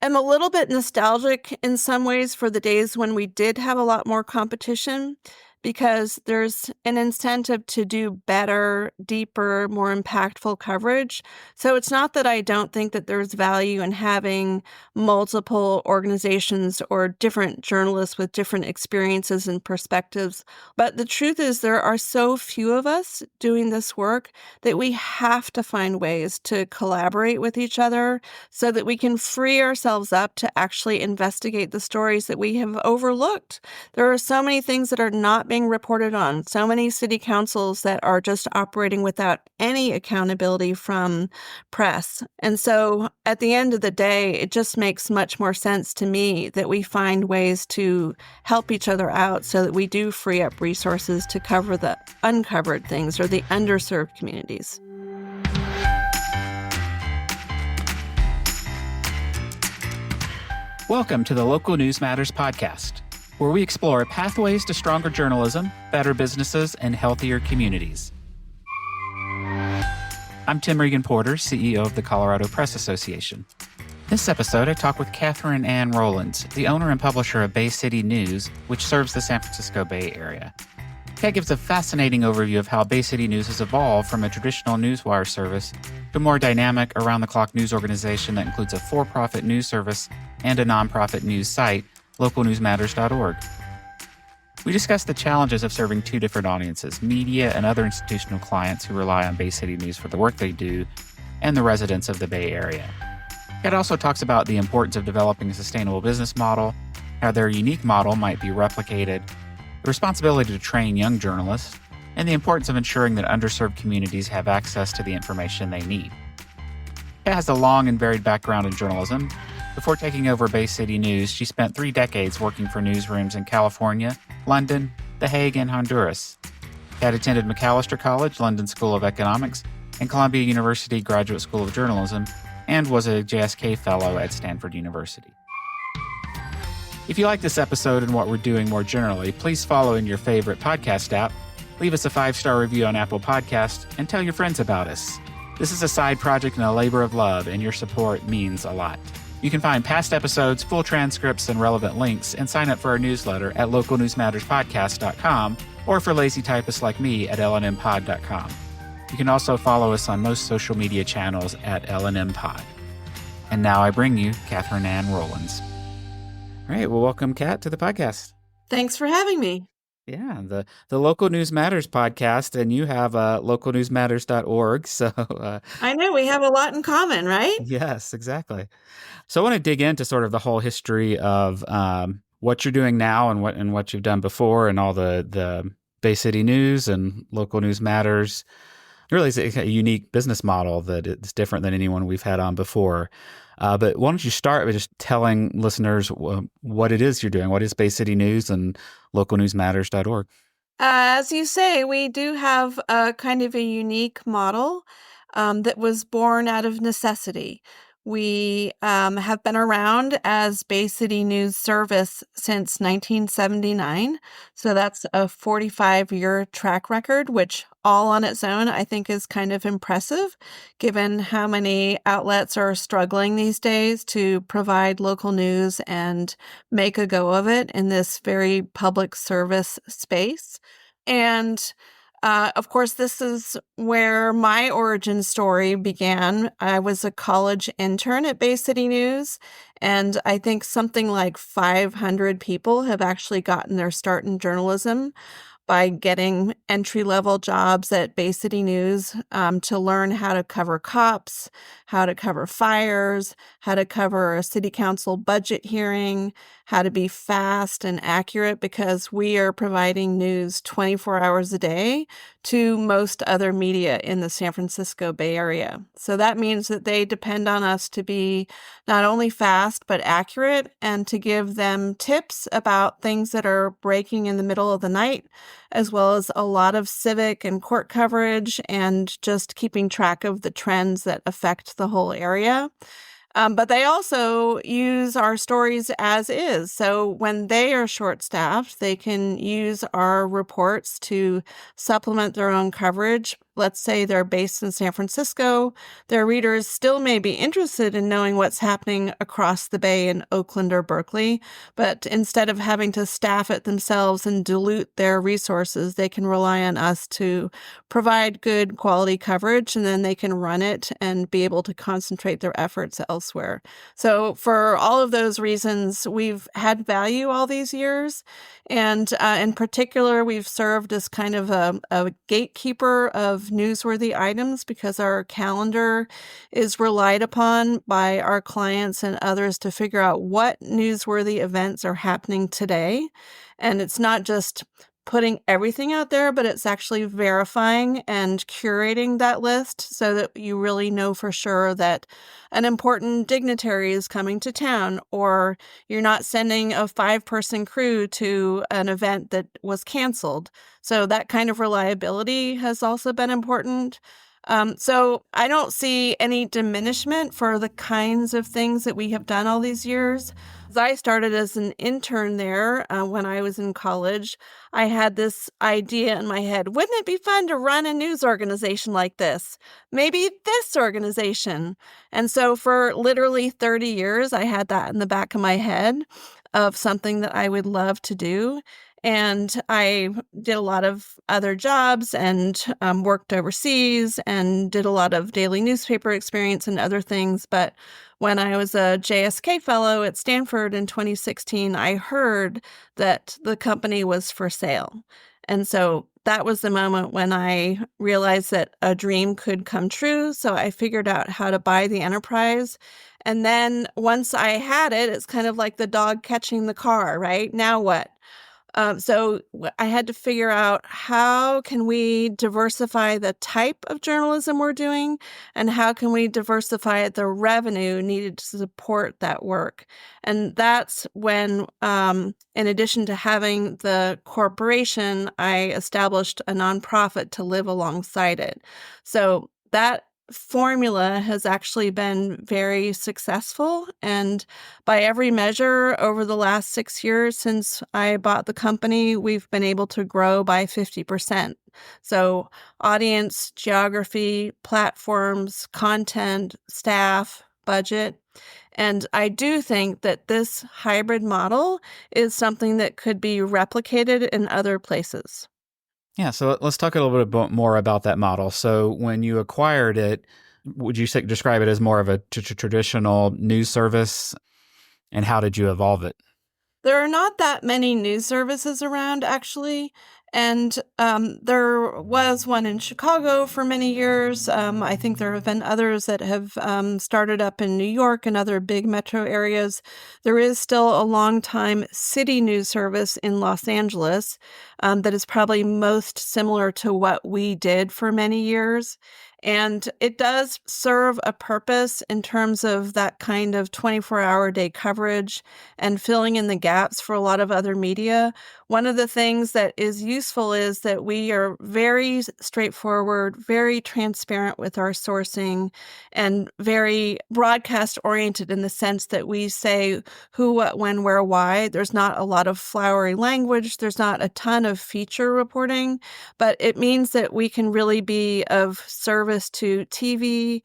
am a little bit nostalgic in some ways for the days when we did have a lot more competition because there's an incentive to do better, deeper, more impactful coverage. So it's not that I don't think that there's value in having multiple organizations or different journalists with different experiences and perspectives. But the truth is there are so few of us doing this work that we have to find ways to collaborate with each other so that we can free ourselves up to actually investigate the stories that we have overlooked. There are so many things that are not being reported on, so many city councils that are just operating without any accountability from press. And so at the end of the day, it just makes much more sense to me that we find ways to help each other out so that we do free up resources to cover the uncovered things or the underserved communities. Welcome to the Local News Matters podcast, where we explore pathways to stronger journalism, better businesses, and healthier communities. I'm Tim Regan-Porter, CEO of the Colorado Press Association. This episode, I talk with Katherine Ann Rowlands, the owner and publisher of Bay City News, which serves the San Francisco Bay Area. Kat gives a fascinating overview of how Bay City News has evolved from a traditional newswire service to a more dynamic, around-the-clock news organization that includes a for-profit news service and a nonprofit news site, localnewsmatters.org. We discuss the challenges of serving two different audiences, media and other institutional clients who rely on Bay City News for the work they do, and the residents of the Bay Area. Kat also talks about the importance of developing a sustainable business model, how their unique model might be replicated, the responsibility to train young journalists, and the importance of ensuring that underserved communities have access to the information they need. Kat has a long and varied background in journalism. Before taking over Bay City News, she spent 3 decades working for newsrooms in California, London, The Hague, and Honduras. Kat attended Macalester College, London School of Economics, and Columbia University Graduate School of Journalism, and was a JSK Fellow at Stanford University. If you like this episode and what we're doing more generally, please follow in your favorite podcast app, leave us a 5-star review on Apple Podcasts, and tell your friends about us. This is a side project and a labor of love, and your support means a lot. You can find past episodes, full transcripts, and relevant links, and sign up for our newsletter at localnewsmatterspodcast.com, or for lazy typists like me at lnmpod.com. You can also follow us on most social media channels at lnmpod. And now I bring you Katherine Ann Rowlands. All right, well, welcome, Kat, to the podcast. Thanks for having me. Yeah, the Local News Matters podcast, and you have localnewsmatters.org. So I know we have a lot in common, right? Yes, exactly. So I want to dig into sort of the whole history of what you're doing now and what you've done before, and all the Bay City News and Local News Matters. Really, it's a unique business model that it's different than anyone we've had on before. But why don't you start by just telling listeners what it is you're doing? What is Bay City News and localnewsmatters.org? As you say, we do have a kind of a unique model that was born out of necessity. We have been around as Bay City News Service since 1979. So that's a 45-year track record, which all on its own, I think, is kind of impressive, given how many outlets are struggling these days to provide local news and make a go of it in this very public service space. And of course, this is where my origin story began. I was a college intern at Bay City News, and I think something like 500 people have actually gotten their start in journalism by getting entry-level jobs at Bay City News to learn how to cover cops, how to cover fires, how to cover a city council budget hearing, how to be fast and accurate, because we are providing news 24 hours a day to most other media in the San Francisco Bay Area. So that means that they depend on us to be not only fast, but accurate, and to give them tips about things that are breaking in the middle of the night, as well as a lot of civic and court coverage and just keeping track of the trends that affect the whole area. But they also use our stories as is. So when they are short-staffed, they can use our reports to supplement their own coverage. let's say they're based in San Francisco, their readers still may be interested in knowing what's happening across the bay in Oakland or Berkeley, but instead of having to staff it themselves and dilute their resources, they can rely on us to provide good quality coverage, and then they can run it and be able to concentrate their efforts elsewhere. So for all of those reasons, we've had value all these years. And in particular, we've served as kind of a gatekeeper of newsworthy items because our calendar is relied upon by our clients and others to figure out what newsworthy events are happening today. And it's not just putting everything out there, but it's actually verifying and curating that list so that you really know for sure that an important dignitary is coming to town, or you're not sending a 5-person crew to an event that was canceled. So that kind of reliability has also been important. So I don't see any diminishment for the kinds of things that we have done all these years. As I started as an intern there when I was in college, I had this idea in my head. Wouldn't it be fun to run a news organization like this? Maybe this organization. And so for literally 30 years, I had that in the back of my head of something that I would love to do. And I did a lot of other jobs and worked overseas and did a lot of daily newspaper experience and other things. But when I was a JSK fellow at Stanford in 2016, I heard that the company was for sale. And so that was the moment when I realized that a dream could come true. So I figured out how to buy the enterprise. And then once I had it, it's kind of like the dog catching the car, right? Now what? I had to figure out how can we diversify the type of journalism we're doing, and how can we diversify the revenue needed to support that work. And that's when, in addition to having the corporation, I established a nonprofit to live alongside it. So that formula has actually been very successful. And by every measure, over the last 6 years since I bought the company, we've been able to grow by 50%. So audience, geography, platforms, content, staff, budget. And I do think that this hybrid model is something that could be replicated in other places. Yeah, so let's talk a little bit more about that model. So when you acquired it, would you describe it as more of a traditional news service, and how did you evolve it? There are not that many news services around, actually. And there was one in Chicago for many years. I think there have been others that have started up in New York and other big metro areas. There is still a long-time city news service in Los Angeles that is probably most similar to what we did for many years. And it does serve a purpose in terms of that kind of 24-hour day coverage and filling in the gaps for a lot of other media. One of the things that is useful is that we are very straightforward, very transparent with our sourcing, and very broadcast oriented in the sense that we say who, what, when, where, why. There's not a lot of flowery language. There's not a ton of feature reporting, but it means that we can really be of service to TV,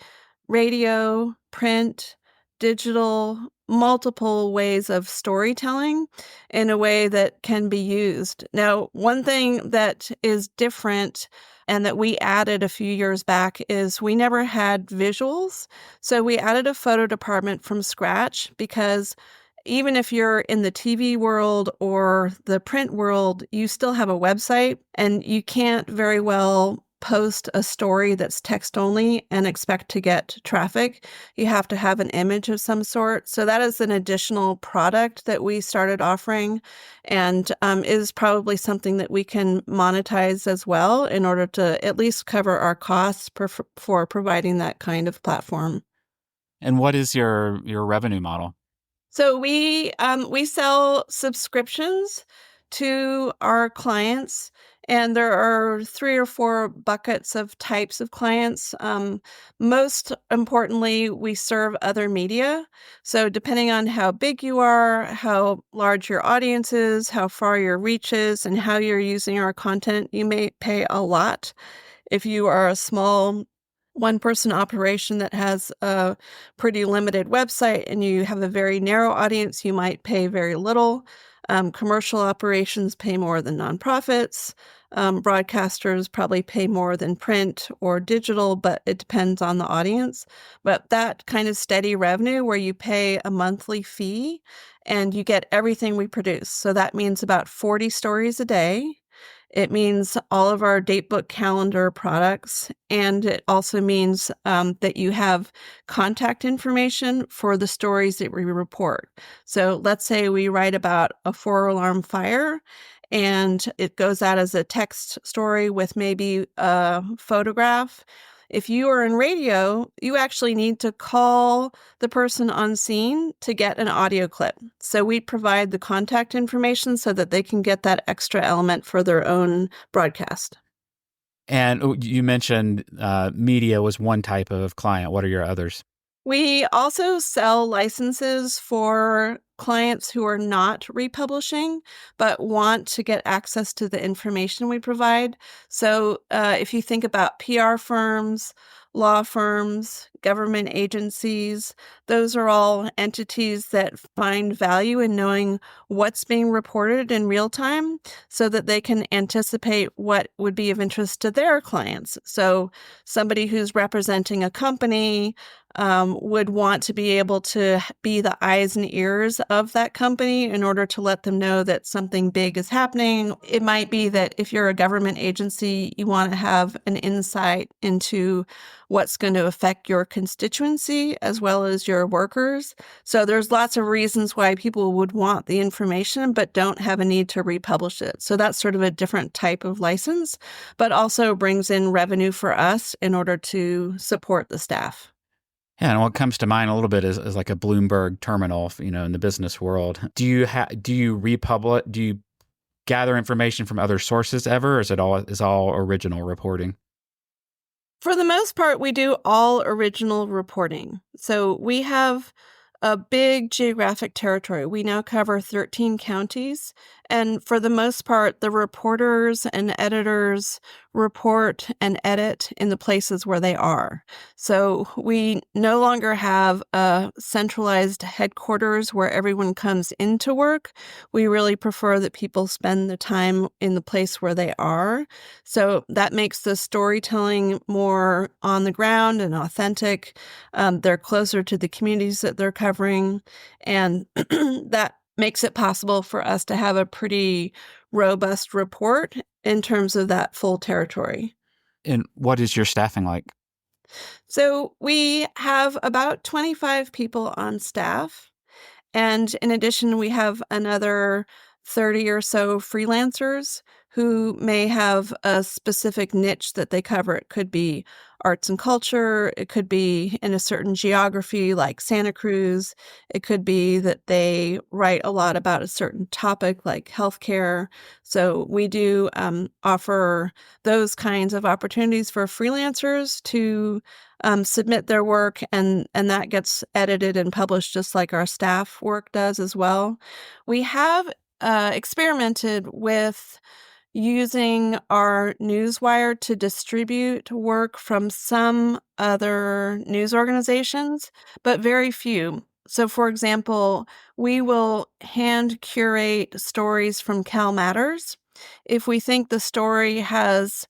radio, print, digital, multiple ways of storytelling in a way that can be used. Now, one thing that is different and that we added a few years back is we never had visuals. So we added a photo department from scratch because even if you're in the TV world or the print world, you still have a website, and you can't very well post a story that's text only and expect to get traffic. You have to have an image of some sort. So that is an additional product that we started offering, and is probably something that we can monetize as well in order to at least cover our costs for providing that kind of platform. And what is your revenue model? So we sell subscriptions to our clients, and there are 3 or 4 buckets of types of clients. Most importantly, we serve other media. So depending on how big you are, how large your audience is, how far your reach is, and how you're using our content, you may pay a lot If you are a small one-person operation that has a pretty limited website and you have a very narrow audience, you might pay very little. Commercial operations pay more than nonprofits. Broadcasters probably pay more than print or digital, but it depends on the audience. But that kind of steady revenue where you pay a monthly fee and you get everything we produce. So that means about 40 stories a day. It means all of our datebook calendar products, and it also means that you have contact information for the stories that we report. So let's say we write about a 4-alarm fire, and it goes out as a text story with maybe a photograph. If you are in radio, you actually need to call the person on scene to get an audio clip. So we provide the contact information so that they can get that extra element for their own broadcast. And you mentioned media was one type of client. What are your others? We also sell licenses for clients who are not republishing but want to get access to the information we provide. So if you think about PR firms, law firms, government agencies, those are all entities that find value in knowing what's being reported in real time so that they can anticipate what would be of interest to their clients. So somebody who's representing a company would want to be able to be the eyes and ears of that company in order to let them know that something big is happening. It might be that if you're a government agency, you want to have an insight into what's going to affect your constituency as well as your workers. So there's lots of reasons why people would want the information but don't have a need to republish it. So that's sort of a different type of license, but also brings in revenue for us in order to support the staff. Yeah, and what comes to mind a little bit is like a Bloomberg terminal, in the business world. Do you republish? Do you gather information from other sources ever, or is all original reporting? For the most part, we do all original reporting. So we have a big geographic territory. We now cover 13 counties. And for the most part, the reporters and editors report and edit in the places where they are. So we no longer have a centralized headquarters where everyone comes into work. We really prefer that people spend the time in the place where they are. So that makes the storytelling more on the ground and authentic. They're closer to the communities that they're covering, and that makes it possible for us to have a pretty robust report in terms of that full territory. And what is your staffing like? So we have about 25 people on staff. And in addition, we have another 30 or so freelancers who may have a specific niche that they cover. It could be arts and culture. It could be in a certain geography like Santa Cruz. It could be that they write a lot about a certain topic like healthcare. So we do offer those kinds of opportunities for freelancers to submit their work, and that gets edited and published just like our staff work does as well. We have experimented with using our newswire to distribute work from some other news organizations, but very few. So, for example, we will hand curate stories from Cal Matters. If we think the story has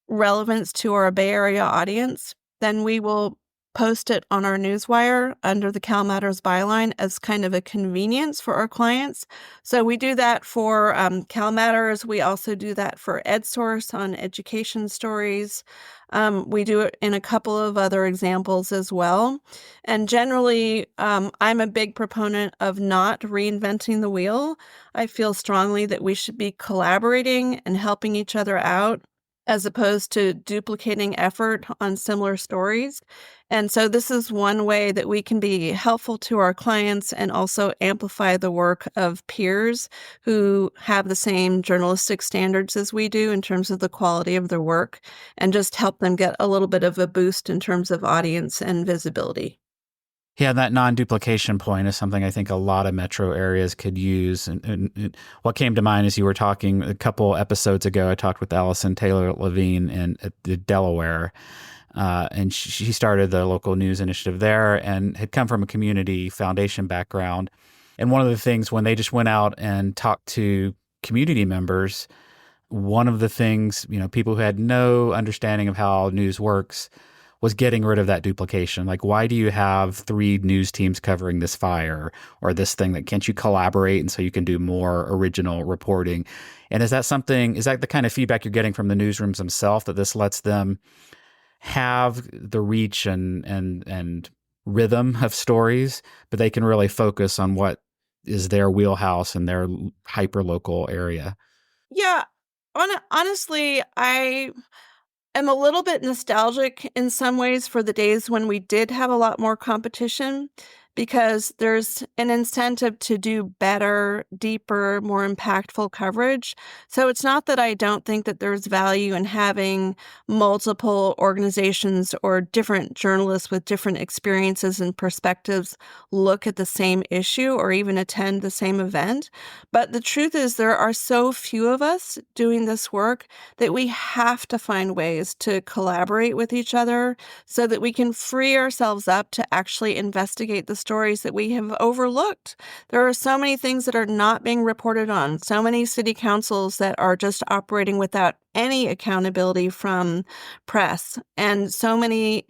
relevance to our Bay Area audience, then we will post it on our newswire under the Cal Matters byline as kind of a convenience for our clients. So we do that for Cal Matters. We also do that for EdSource on education stories. We do it in a couple of other examples as well. And generally, I'm a big proponent of not reinventing the wheel. I feel strongly that we should be collaborating and helping each other out, as opposed to duplicating effort on similar stories. And so this is one way that we can be helpful to our clients and also amplify the work of peers who have the same journalistic standards as we do in terms of the quality of their work, and just help them get a little bit of a boost in terms of audience and visibility. Yeah, that non-duplication point is something I think a lot of metro areas could use. And what came to mind as you were talking a couple episodes ago, I talked with Allison Taylor Levine in Delaware, and she started the local news initiative there and had come from a community foundation background. And one of the things when they just went out and talked to community members, one of the things, people who had no understanding of how news works was getting rid of that duplication. Like, why do you have three news teams covering this fire or this thing? That can't you collaborate and so you can do more original reporting? And is that the kind of feedback you're getting from the newsrooms themselves, that this lets them have the reach and rhythm of stories, but they can really focus on what is their wheelhouse in their hyper local area? Yeah, honestly, I am a little bit nostalgic in some ways for the days when we did have a lot more competition, because there's an incentive to do better, deeper, more impactful coverage. So it's not that I don't think that there's value in having multiple organizations or different journalists with different experiences and perspectives look at the same issue or even attend the same event. But the truth is, there are so few of us doing this work that we have to find ways to collaborate with each other so that we can free ourselves up to actually investigate the stories that we have overlooked. There are so many things that are not being reported on, so many city councils that are just operating without any accountability from press, and so many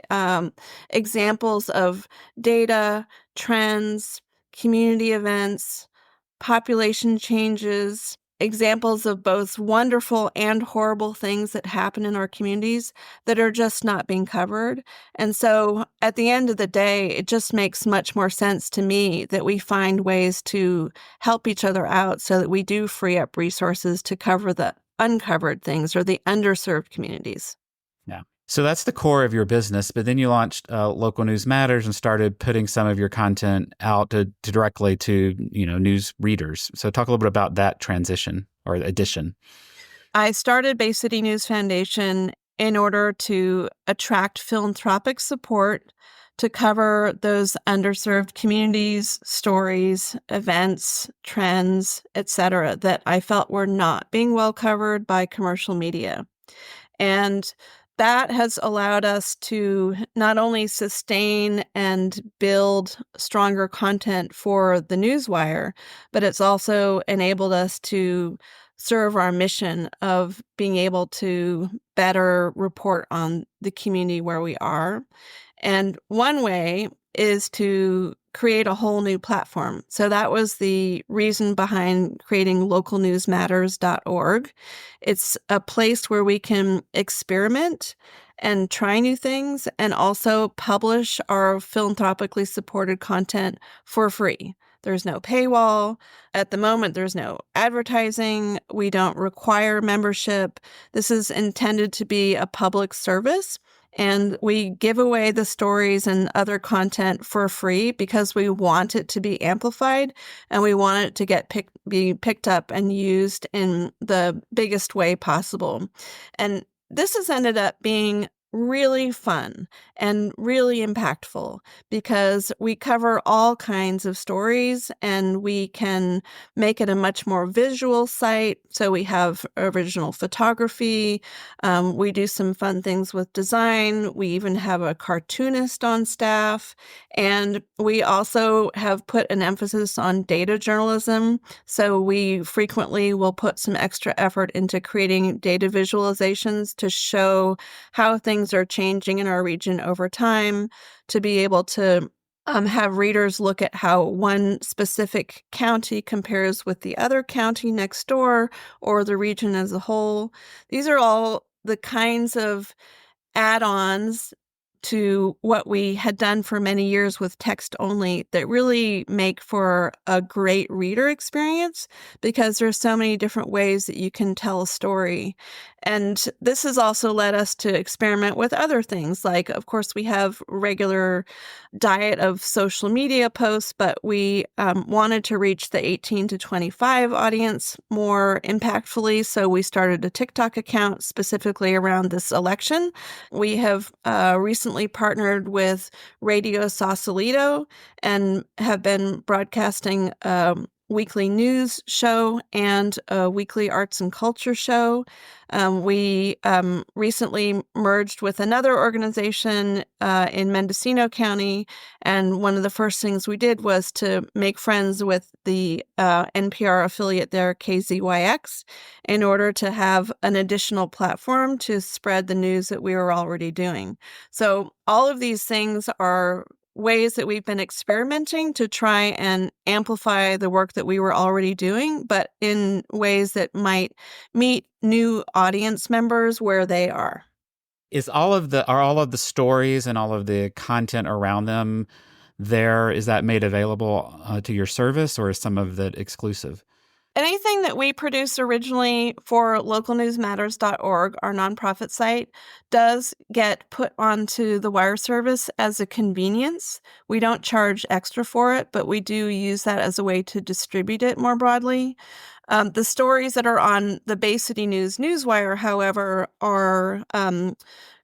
examples of data, trends, community events, population changes, examples of both wonderful and horrible things that happen in our communities that are just not being covered. And so at the end of the day, it just makes much more sense to me that we find ways to help each other out so that we do free up resources to cover the uncovered things or the underserved communities. Yeah. So that's the core of your business, but then you launched Local News Matters and started putting some of your content out to directly to news readers. So talk a little bit about that transition or addition. I started Bay City News Foundation in order to attract philanthropic support to cover those underserved communities, stories, events, trends, etc., that I felt were not being well covered by commercial media. And that has allowed us to not only sustain and build stronger content for the newswire, but it's also enabled us to serve our mission of being able to better report on the community where we are. And one way is to create a whole new platform. So that was the reason behind creating localnewsmatters.org. It's a place where we can experiment and try new things and also publish our philanthropically supported content for free. There's no paywall. At the moment, there's no advertising. We don't require membership. This is intended to be a public service. And we give away the stories and other content for free because we want it to be amplified and we want it to be picked up and used in the biggest way possible. And this has ended up being really fun and really impactful because we cover all kinds of stories and we can make it a much more visual site. So we have original photography. We do some fun things with design. We even have a cartoonist on staff. And we also have put an emphasis on data journalism. So we frequently will put some extra effort into creating data visualizations to show how things are changing in our region over time, to be able to have readers look at how one specific county compares with the other county next door or the region as a whole. These are all the kinds of add-ons to what we had done for many years with text only that really make for a great reader experience because there's so many different ways that you can tell a story. And this has also led us to experiment with other things. Like, of course, we have regular diet of social media posts, but we wanted to reach the 18 to 25 audience more impactfully. So we started a TikTok account specifically around this election. We have recently partnered with Radio Sausalito and have been broadcasting weekly news show and a weekly arts and culture show. We recently merged with another organization in Mendocino County, and one of the first things we did was to make friends with the NPR affiliate there, KZYX, in order to have an additional platform to spread the news that we were already doing. So all of these things are ways that we've been experimenting to try and amplify the work that we were already doing, but in ways that might meet new audience members where they are. Are all of the stories and all of the content around them there, is that made available to your service, or is some of that exclusive? Anything that we produce originally for localnewsmatters.org, our nonprofit site, does get put onto the wire service as a convenience. We don't charge extra for it, but we do use that as a way to distribute it more broadly. The stories that are on the Bay City News newswire, however, are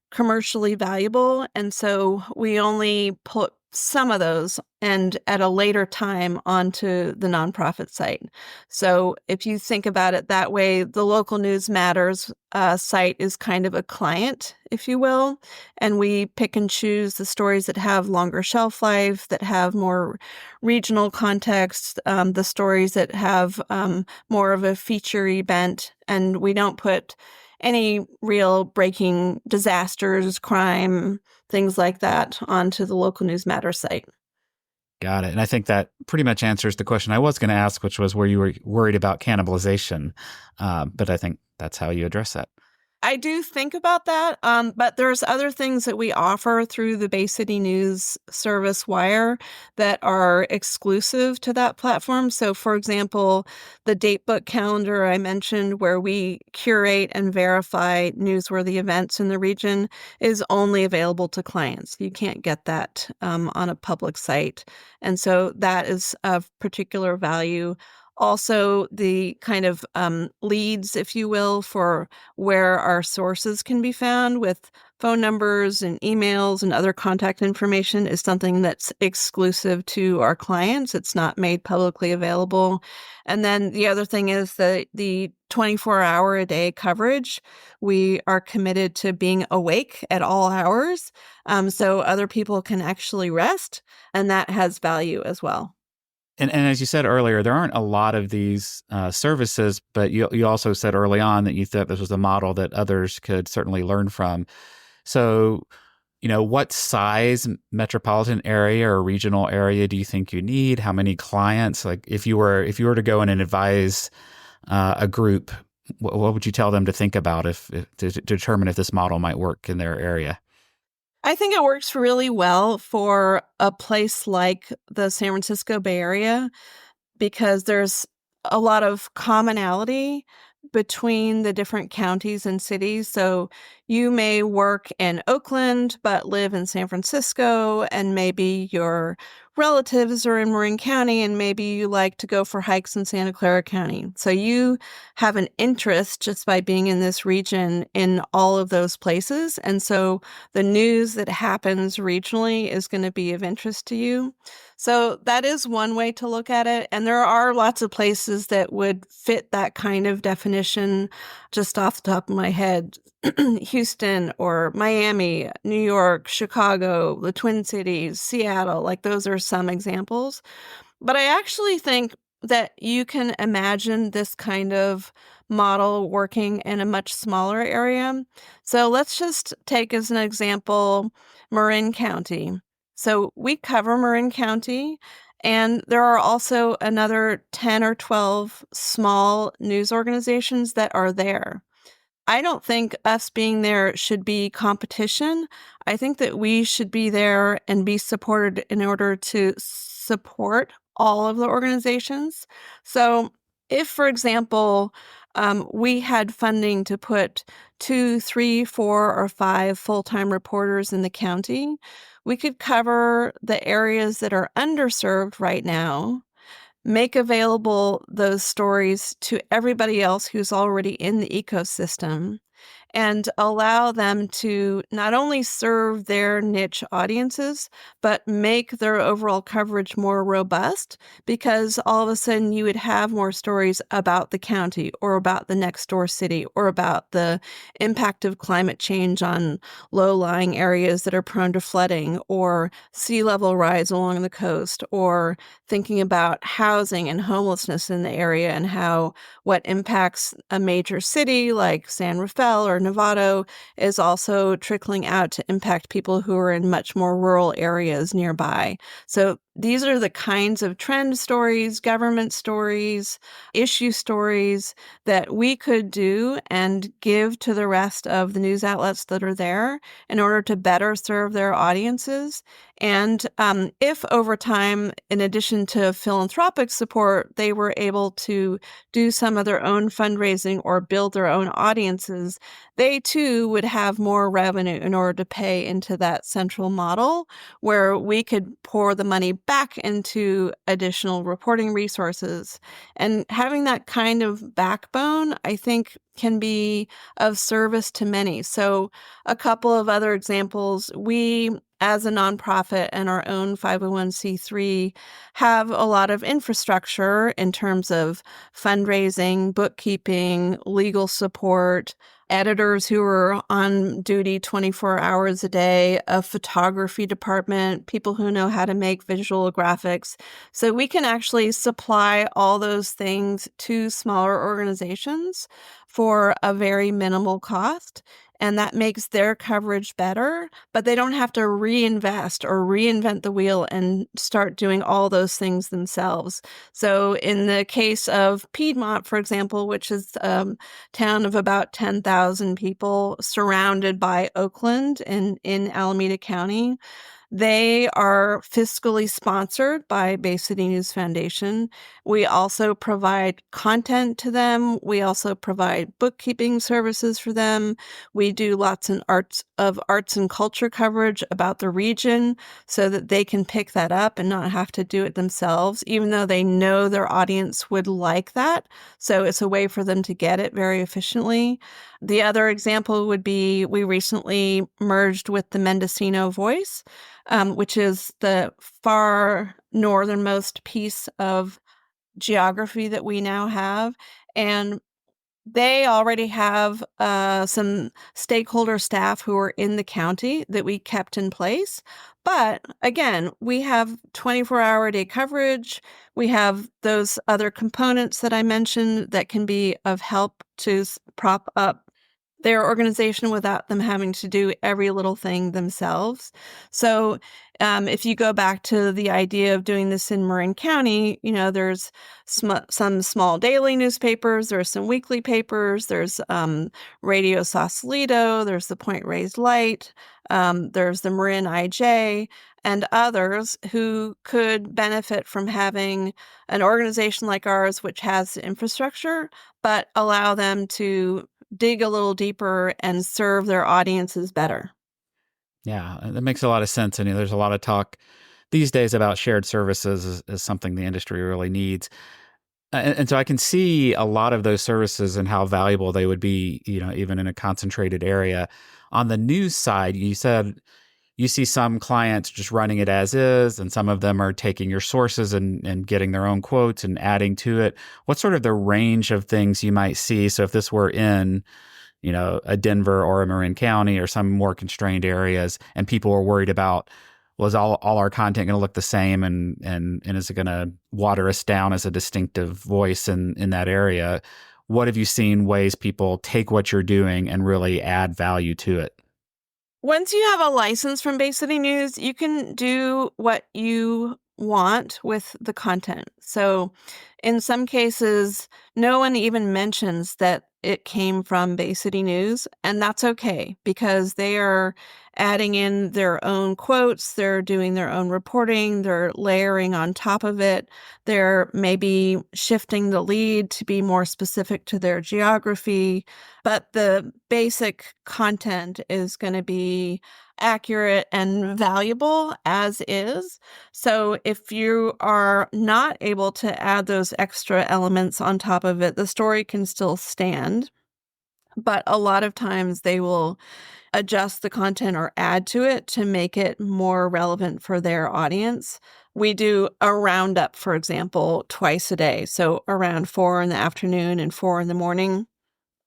commercially valuable, and so we only put some of those and at a later time onto the nonprofit site. So if you think about it that way, the Local News Matters site is kind of a client, if you will, and we pick and choose the stories that have longer shelf life, that have more regional context, the stories that have more of a feature bent, and we don't put any real breaking disasters, crime, things like that onto the Local News Matter site. Got it. And I think that pretty much answers the question I was going to ask, which was where you were worried about cannibalization. But I think that's how you address that. I do think about that, but there's other things that we offer through the Bay City News Service Wire that are exclusive to that platform. So, for example, the Datebook calendar I mentioned, where we curate and verify newsworthy events in the region, is only available to clients. You can't get that on a public site. And so that is of particular value. Also, the kind of leads, if you will, for where our sources can be found with phone numbers and emails and other contact information is something that's exclusive to our clients. It's not made publicly available. And then the other thing is that the 24-hour-a-day coverage, we are committed to being awake at all hours, so other people can actually rest, and that has value as well. And as you said earlier, there aren't a lot of these services, but you also said early on that you thought this was a model that others could certainly learn from. So, what size metropolitan area or regional area do you think you need? How many clients? Like, if you were to go in and advise a group, what would you tell them to think about to determine if this model might work in their area? I think it works really well for a place like the San Francisco Bay Area because there's a lot of commonality between the different counties and cities. So you may work in Oakland but live in San Francisco, and maybe your relatives are in Marin County, and maybe you like to go for hikes in Santa Clara County. So you have an interest just by being in this region in all of those places. And so the news that happens regionally is going to be of interest to you. So that is one way to look at it. And there are lots of places that would fit that kind of definition. Just off the top of my head, Houston or Miami, New York, Chicago, the Twin Cities, Seattle, like those are some examples. But I actually think that you can imagine this kind of model working in a much smaller area. So let's just take as an example Marin County. So we cover Marin County, and there are also another 10 or 12 small news organizations that are there. I don't think us being there should be competition. I think that we should be there and be supported in order to support all of the organizations. So if, for example, we had funding to put 2, 3, 4, or 5 full-time reporters in the county, we could cover the areas that are underserved right now, make available those stories to everybody else who's already in the ecosystem, and allow them to not only serve their niche audiences, but make their overall coverage more robust, because all of a sudden you would have more stories about the county or about the next door city or about the impact of climate change on low-lying areas that are prone to flooding, or sea level rise along the coast, or thinking about housing and homelessness in the area and how what impacts a major city like San Rafael or Novato is also trickling out to impact people who are in much more rural areas nearby. So these are the kinds of trend stories, government stories, issue stories that we could do and give to the rest of the news outlets that are there in order to better serve their audiences. And if over time, in addition to philanthropic support, they were able to do some of their own fundraising or build their own audiences, they too would have more revenue in order to pay into that central model where we could pour the money back into additional reporting resources. And having that kind of backbone, I think, can be of service to many. So a couple of other examples, we as a nonprofit and our own 501c3 have a lot of infrastructure in terms of fundraising, bookkeeping, legal support, editors who are on duty 24 hours a day, a photography department, people who know how to make visual graphics. So we can actually supply all those things to smaller organizations for a very minimal cost. And that makes their coverage better, but they don't have to reinvest or reinvent the wheel and start doing all those things themselves. So in the case of Piedmont, for example, which is a town of about 10,000 people surrounded by Oakland and in Alameda County, they are fiscally sponsored by Bay City News Foundation. We also provide content to them. We also provide bookkeeping services for them. We do lots of arts and culture coverage about the region so that they can pick that up and not have to do it themselves, even though they know their audience would like that. So it's a way for them to get it very efficiently. The other example would be we recently merged with the Mendocino Voice, which is the far northernmost piece of geography that we now have. And they already have some stakeholder staff who are in the county that we kept in place. But again, we have 24-hour-a-day coverage. We have those other components that I mentioned that can be of help to prop up their organization without them having to do every little thing themselves. So if you go back to the idea of doing this in Marin County, there's some small daily newspapers, there's some weekly papers, there's Radio Sausalito, there's the Point Reyes Light, there's the Marin IJ, and others who could benefit from having an organization like ours, which has the infrastructure, but allow them to dig a little deeper and serve their audiences better. Yeah, that makes a lot of sense. And there's a lot of talk these days about shared services as something the industry really needs. And so I can see a lot of those services and how valuable they would be, even in a concentrated area. On the news side, you said you see some clients just running it as is, and some of them are taking your sources and getting their own quotes and adding to it. What's sort of the range of things you might see? So if this were in, a Denver or a Marin County or some more constrained areas, and people were worried about, was all our content going to look the same, and is it going to water us down as a distinctive voice in that area? What have you seen ways people take what you're doing and really add value to it? Once you have a license from Bay City News, you can do what you want with the content. So in some cases, no one even mentions that it came from Bay City News, and that's okay because they are adding in their own quotes, they're doing their own reporting, they're layering on top of it, they're maybe shifting the lead to be more specific to their geography, but the basic content is going to be accurate and valuable as is. So if you are not able to add those extra elements on top of it, the story can still stand. But a lot of times they will adjust the content or add to it to make it more relevant for their audience. We do a roundup, for example, twice a day. So around 4 in the afternoon and 4 in the morning.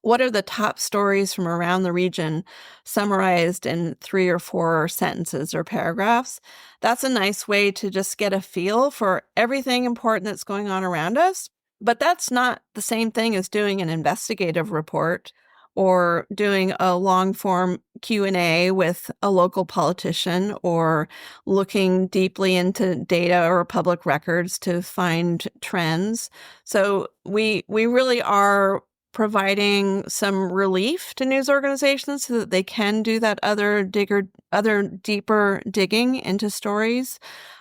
What are the top stories from around the region summarized in 3 or 4 sentences or paragraphs? That's a nice way to just get a feel for everything important that's going on around us. But that's not the same thing as doing an investigative report or doing a long form Q&A with a local politician or looking deeply into data or public records to find trends. So we really are providing some relief to news organizations so that they can do that other deeper digging into stories.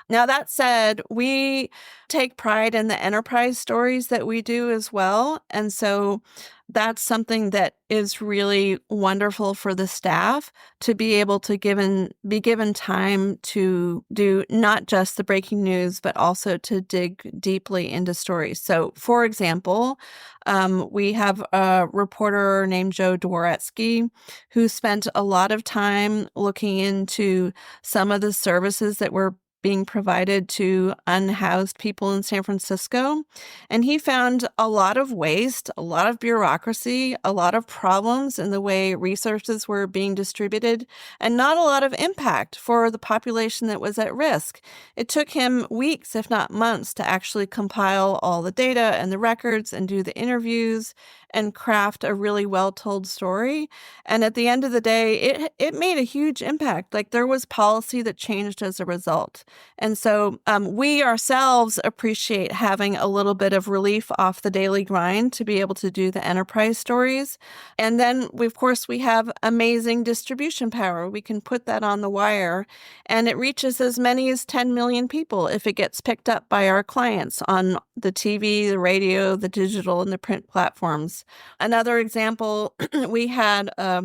Now, that said, we take pride in the enterprise stories that we do as well. And so that's something that is really wonderful for the staff to be able to be given time to do not just the breaking news, but also to dig deeply into stories. So, for example, we have a reporter named Joe Dworetsky who spent a lot of time looking into some of the services that were being provided to unhoused people in San Francisco. And he found a lot of waste, a lot of bureaucracy, a lot of problems in the way resources were being distributed, and not a lot of impact for the population that was at risk. It took him weeks, if not months, to actually compile all the data and the records and do the interviews and craft a really well-told story. And at the end of the day, it made a huge impact. Like there was policy that changed as a result. And so we ourselves appreciate having a little bit of relief off the daily grind to be able to do the enterprise stories. And then, of course, we have amazing distribution power. We can put that on the wire, and it reaches as many as 10 million people if it gets picked up by our clients on the TV, the radio, the digital, and the print platforms. Another example, we had a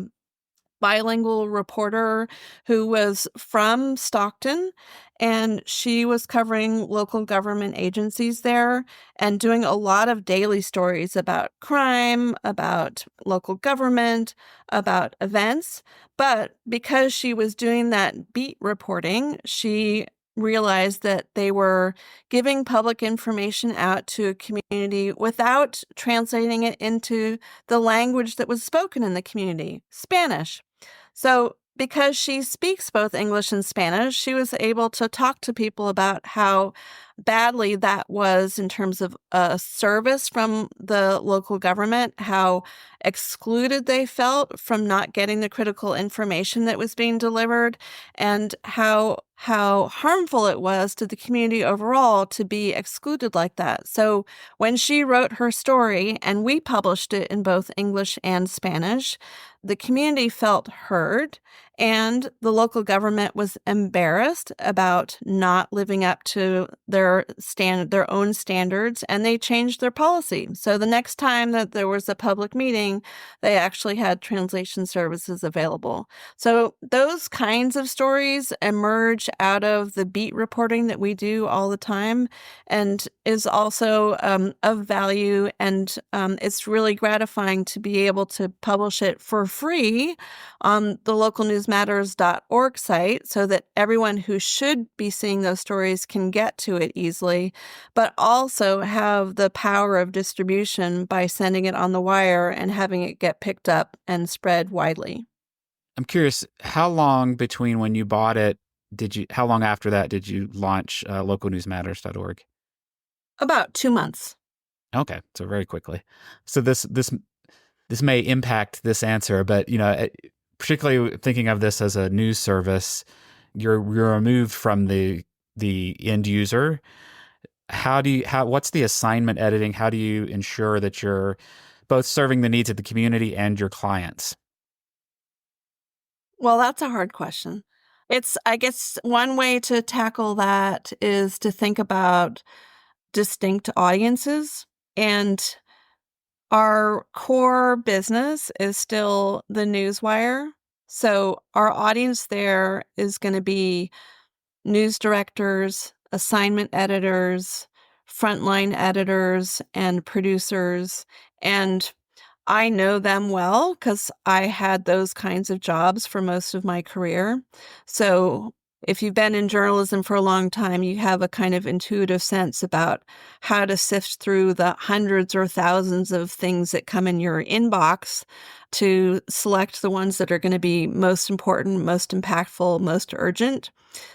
bilingual reporter who was from Stockton, and she was covering local government agencies there and doing a lot of daily stories about crime, about local government, about events. But because she was doing that beat reporting, she realized that they were giving public information out to a community without translating it into the language that was spoken in the community, Spanish. So, because she speaks both English and Spanish, she was able to talk to people about how badly that was in terms of a service from the local government, how excluded they felt from not getting the critical information that was being delivered, and how harmful it was to the community overall to be excluded like that. So when she wrote her story and we published it in both English and Spanish, the community felt heard, and the local government was embarrassed about not living up to their own standards, and they changed their policy. So the next time that there was a public meeting, they actually had translation services available. So those kinds of stories emerge out of the beat reporting that we do all the time, and is also of value. And it's really gratifying to be able to publish it for free on the localnewsmatters.org site so that everyone who should be seeing those stories can get to it easily, but also have the power of distribution by sending it on the wire and having it get picked up and spread widely. I'm curious, how long between when you bought it how long after that did you launch localnewsmatters.org? About 2 months. Okay, so very quickly. So this may impact this answer, but particularly thinking of this as a news service, you're removed from the end user. What's the assignment editing? How do you ensure that you're both serving the needs of the community and your clients? Well, that's a hard question. I guess one way to tackle that is to think about distinct audiences. And our core business is still the newswire. So our audience there is going to be news directors, assignment editors, frontline editors, and producers. And I know them well because I had those kinds of jobs for most of my career. So if you've been in journalism for a long time, you have a kind of intuitive sense about how to sift through the hundreds or thousands of things that come in your inbox to select the ones that are going to be most important, most impactful, most urgent.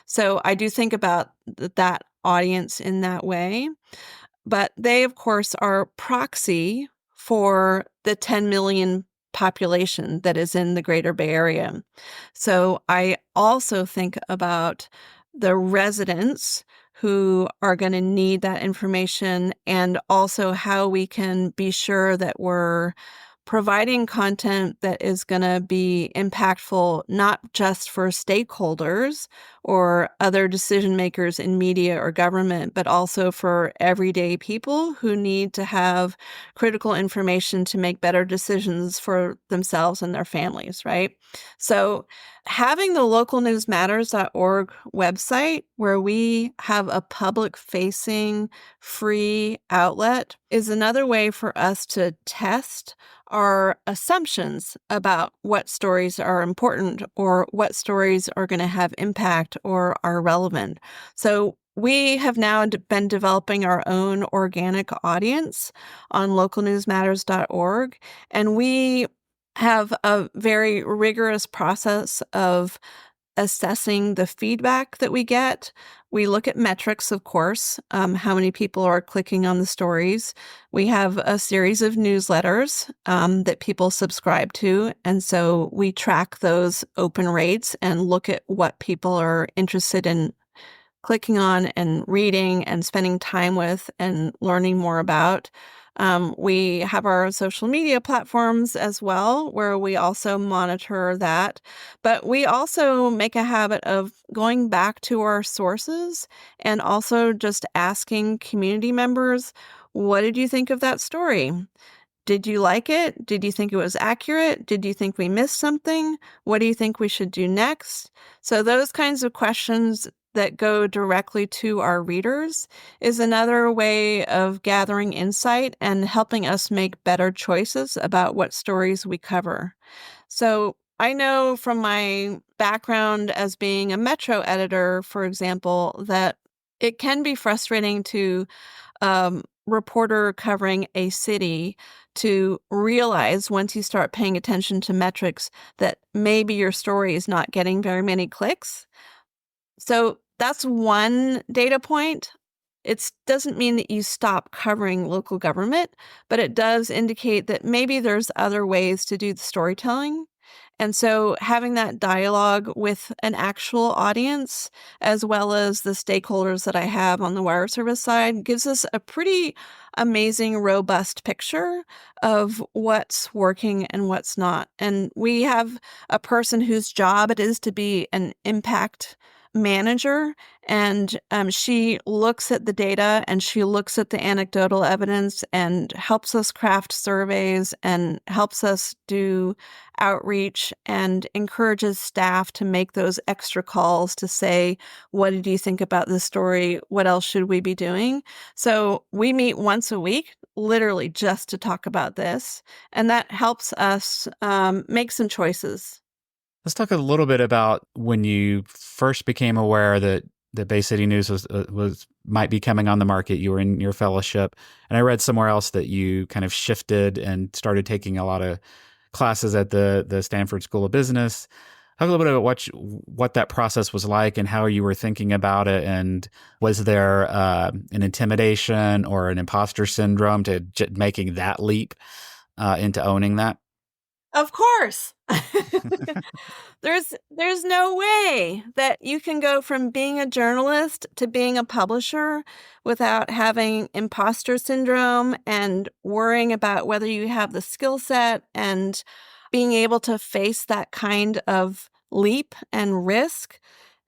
So I do think about that audience in that way. But they, of course, are proxy for the 10 million population that is in the greater Bay Area. So I also think about the residents who are going to need that information and also how we can be sure that we're providing content that is going to be impactful, not just for stakeholders or other decision makers in media or government, but also for everyday people who need to have critical information to make better decisions for themselves and their families, right? So having the localnewsmatters.org website where we have a public-facing free outlet is another way for us to test our assumptions about what stories are important or what stories are going to have impact or are relevant. So we have now been developing our own organic audience on localnewsmatters.org, and we have a very rigorous process of assessing the feedback that we get. We look at metrics, of course, how many people are clicking on the stories. We have a series of newsletters that people subscribe to. And so we track those open rates and look at what people are interested in clicking on and reading and spending time with and learning more about. We have our social media platforms as well, where we also monitor that. But we also make a habit of going back to our sources and also just asking community members, what did you think of that story? Did you like it? Did you think it was accurate? Did you think we missed something? What do you think we should do next? So those kinds of questions that go directly to our readers is another way of gathering insight and helping us make better choices about what stories we cover. So I know from my background as being a Metro editor, for example, that it can be frustrating to reporter covering a city to realize once you start paying attention to metrics that maybe your story is not getting very many clicks. So that's one data point. It doesn't mean that you stop covering local government, but it does indicate that maybe there's other ways to do the storytelling. And so having that dialogue with an actual audience, as well as the stakeholders that I have on the wire service side, gives us a pretty amazing, robust picture of what's working and what's not. And we have a person whose job it is to be an impact manager, and she looks at the data and she looks at the anecdotal evidence and helps us craft surveys and helps us do outreach and encourages staff to make those extra calls to say, what did you think about this story? What else should we be doing? So we meet once a week, literally just to talk about this, and that helps us make some choices. Let's talk a little bit about when you first became aware that Bay City News was might be coming on the market. You were in your fellowship, and I read somewhere else that you kind of shifted and started taking a lot of classes at the Stanford School of Business. Talk a little bit about what that process was like and how you were thinking about it, and was there an intimidation or an imposter syndrome to making that leap into owning that? Of course. There's no way that you can go from being a journalist to being a publisher without having imposter syndrome and worrying about whether you have the skill set and being able to face that kind of leap and risk.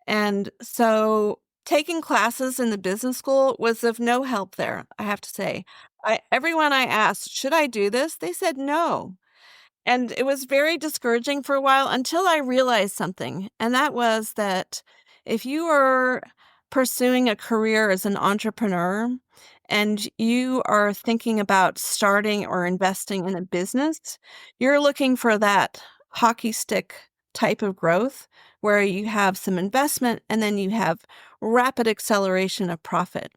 And so taking classes in the business school was of no help there, I have to say. Everyone I asked, should I do this? They said no. And it was very discouraging for a while until I realized something, and that was that if you are pursuing a career as an entrepreneur and you are thinking about starting or investing in a business, you're looking for that hockey stick type of growth where you have some investment and then you have rapid acceleration of profit.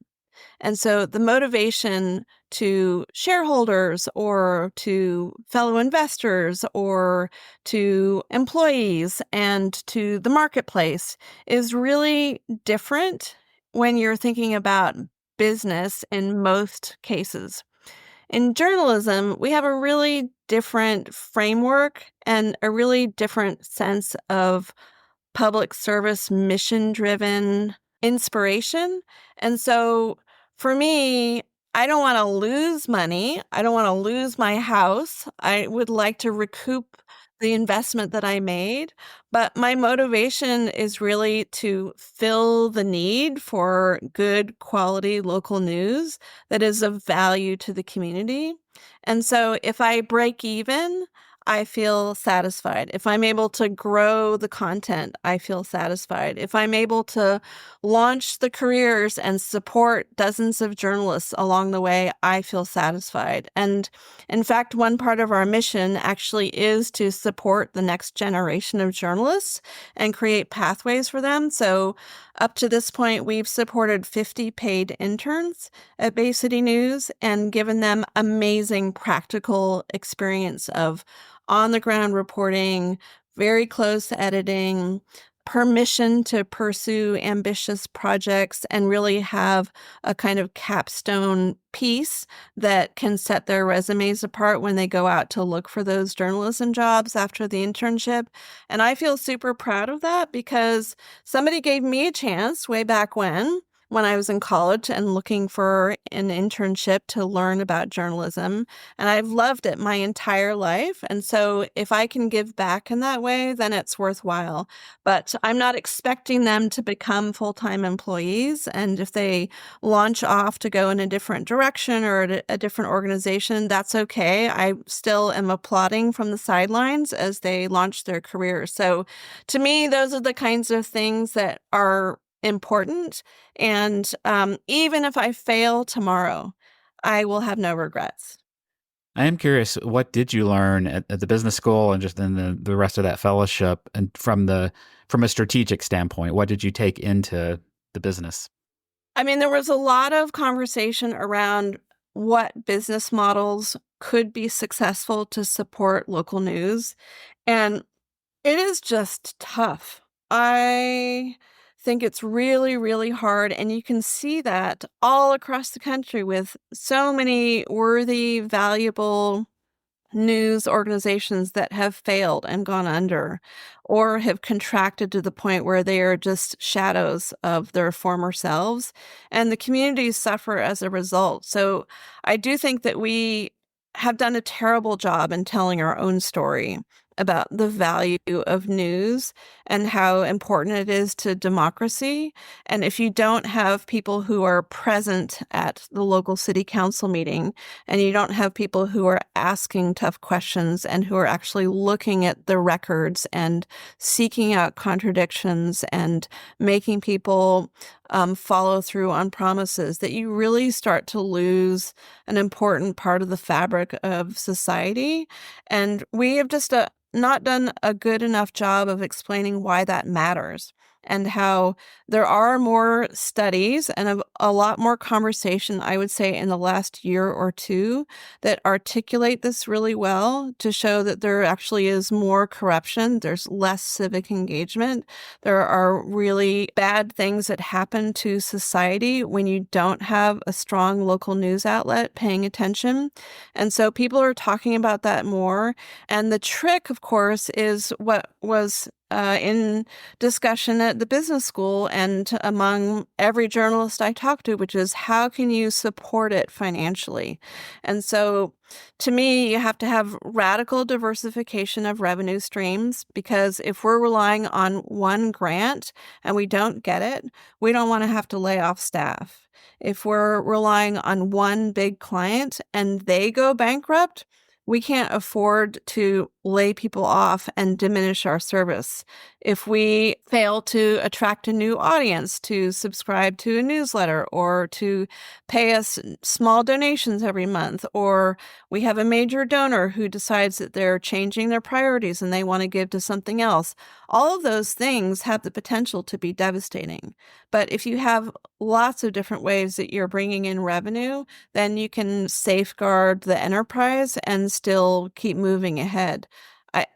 And so the motivation to shareholders or to fellow investors or to employees and to the marketplace is really different when you're thinking about business in most cases. In journalism, we have a really different framework and a really different sense of public service, mission driven inspiration. And so for me, I don't want to lose money. I don't want to lose my house. I would like to recoup the investment that I made. But my motivation is really to fill the need for good quality local news that is of value to the community. And so if I break even, I feel satisfied. If I'm able to grow the content, I feel satisfied. If I'm able to launch the careers and support dozens of journalists along the way, I feel satisfied. And in fact, one part of our mission actually is to support the next generation of journalists and create pathways for them. So up to this point, we've supported 50 paid interns at Bay City News and given them amazing practical experience of on-the-ground reporting, very close editing, permission to pursue ambitious projects, and really have a kind of capstone piece that can set their resumes apart when they go out to look for those journalism jobs after the internship. And I feel super proud of that because somebody gave me a chance way back when I was in college and looking for an internship to learn about journalism. And I've loved it my entire life. And so if I can give back in that way, then it's worthwhile. But I'm not expecting them to become full-time employees. And if they launch off to go in a different direction or a different organization, that's okay. I still am applauding from the sidelines as they launch their careers. So to me, those are the kinds of things that are important. And even if I fail tomorrow, I will have no regrets. I am curious, what did you learn at the business school and just in the rest of that fellowship, and from a strategic standpoint, what did you take into the business? I mean, there was a lot of conversation around what business models could be successful to support local news. And it is just tough. I think it's really, really hard. And you can see that all across the country with so many worthy, valuable news organizations that have failed and gone under or have contracted to the point where they are just shadows of their former selves. And the communities suffer as a result. So I do think that we have done a terrible job in telling our own story about the value of news and how important it is to democracy. And if you don't have people who are present at the local city council meeting, and you don't have people who are asking tough questions and who are actually looking at the records and seeking out contradictions and making people follow through on promises, that you really start to lose an important part of the fabric of society. And we have just not done a good enough job of explaining why that matters and how there are more studies and a lot more conversation, I would say, in the last year or two that articulate this really well to show that there actually is more corruption. There's less civic engagement. There are really bad things that happen to society when you don't have a strong local news outlet paying attention. And so people are talking about that more. And the trick, of course, is what was in discussion at the business school and among every journalist I talk to, which is how can you support it financially? And so to me, you have to have radical diversification of revenue streams, because if we're relying on one grant and we don't get it, we don't want to have to lay off staff. If we're relying on one big client and they go bankrupt, we can't afford to lay people off and diminish our service. If we fail to attract a new audience to subscribe to a newsletter or to pay us small donations every month, or we have a major donor who decides that they're changing their priorities and they want to give to something else, all of those things have the potential to be devastating. But if you have lots of different ways that you're bringing in revenue, then you can safeguard the enterprise and still keep moving ahead.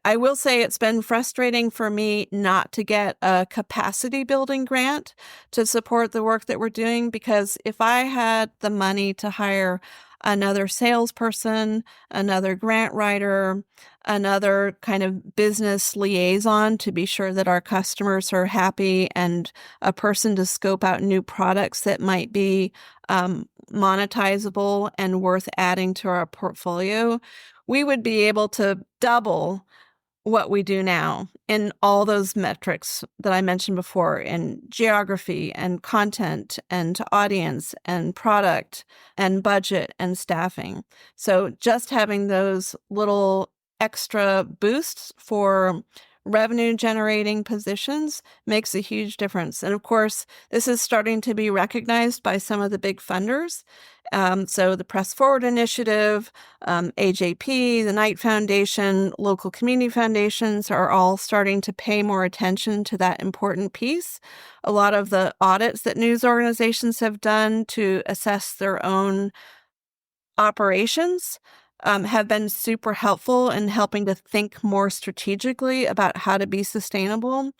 I will say it's been frustrating for me not to get a capacity building grant to support the work that we're doing, because if I had the money to hire another salesperson, another grant writer, another kind of business liaison to be sure that our customers are happy, and a person to scope out new products that might be monetizable and worth adding to our portfolio, we would be able to double what we do now in all those metrics that I mentioned before, in geography and content and audience and product and budget and staffing. So just having those little extra boosts for revenue generating positions makes a huge difference. And of course, this is starting to be recognized by some of the big funders. So the Press Forward Initiative, AJP, the Knight Foundation, local community foundations are all starting to pay more attention to that important piece. A lot of the audits that news organizations have done to assess their own operations have been super helpful in helping to think more strategically about how to be sustainable.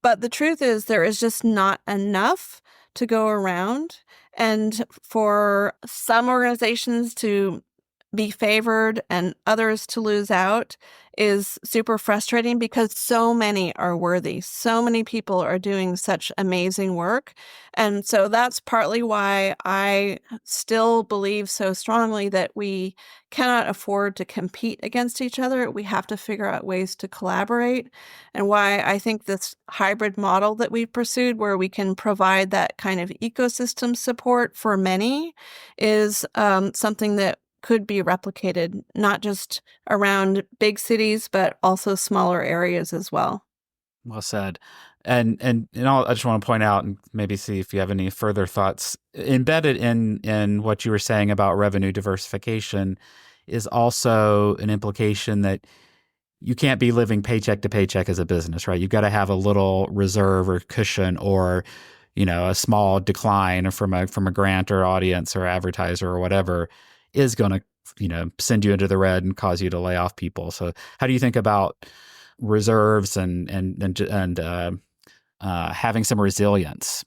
But the truth is, there is just not enough to go around. And for some organizations to be favored and others to lose out is super frustrating, because so many are worthy. So many people are doing such amazing work. And so that's partly why I still believe so strongly that we cannot afford to compete against each other. We have to figure out ways to collaborate, and why I think this hybrid model that we've pursued, where we can provide that kind of ecosystem support for many, is something that could be replicated, not just around big cities, but also smaller areas as well. Well said. I just want to point out and maybe see if you have any further thoughts. Embedded in what you were saying about revenue diversification is also an implication that you can't be living paycheck to paycheck as a business, right? You've got to have a little reserve or cushion, or a small decline from a grant or audience or advertiser or whatever is going to send you into the red and cause you to lay off people. So how do you think about reserves and having some resilience?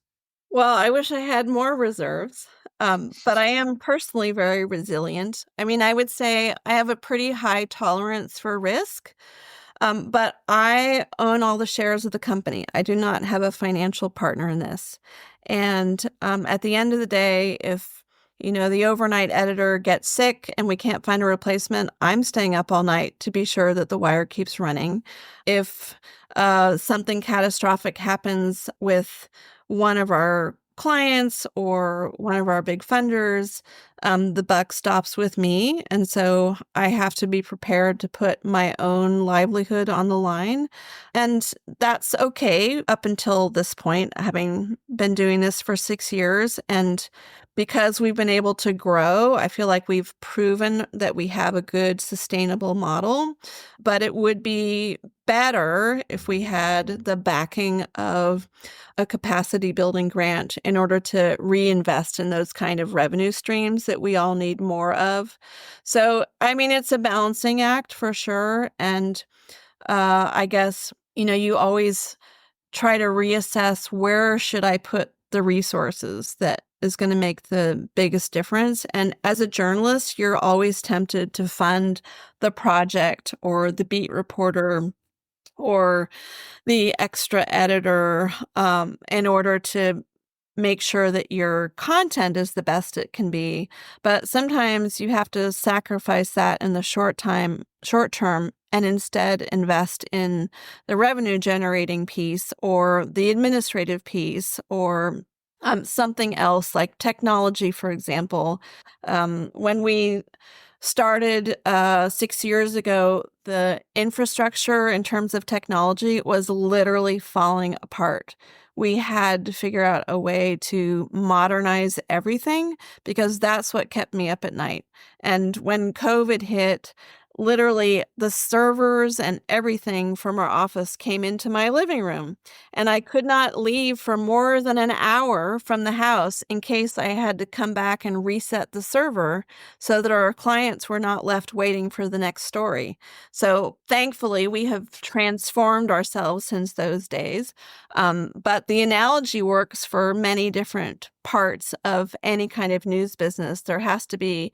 Well, I wish I had more reserves, but I am personally very resilient. I mean, I would say I have a pretty high tolerance for risk, but I own all the shares of the company. I do not have a financial partner in this. And at the end of the day, if the overnight editor gets sick and we can't find a replacement, I'm staying up all night to be sure that the wire keeps running. If something catastrophic happens with one of our clients or one of our big funders, the buck stops with me. And so I have to be prepared to put my own livelihood on the line. And that's okay up until this point, having been doing this for 6 years. And because we've been able to grow, I feel like we've proven that we have a good, sustainable model. But it would be better if we had the backing of a capacity building grant in order to reinvest in those kind of revenue streams that we all need more of. So, I mean, it's a balancing act for sure. And I guess, you always try to reassess, where should I put the resources that is going to make the biggest difference. And as a journalist, you're always tempted to fund the project or the beat reporter or the extra editor in order to make sure that your content is the best it can be. But sometimes you have to sacrifice that in the short term, and instead invest in the revenue generating piece or the administrative piece or something else like technology, for example. When we started 6 years ago, the infrastructure in terms of technology was literally falling apart. We had to figure out a way to modernize everything because that's what kept me up at night. And when COVID hit, literally the servers and everything from our office came into my living room. And I could not leave for more than an hour from the house in case I had to come back and reset the server so that our clients were not left waiting for the next story. So thankfully, we have transformed ourselves since those days. But the analogy works for many different parts of any kind of news business. There has to be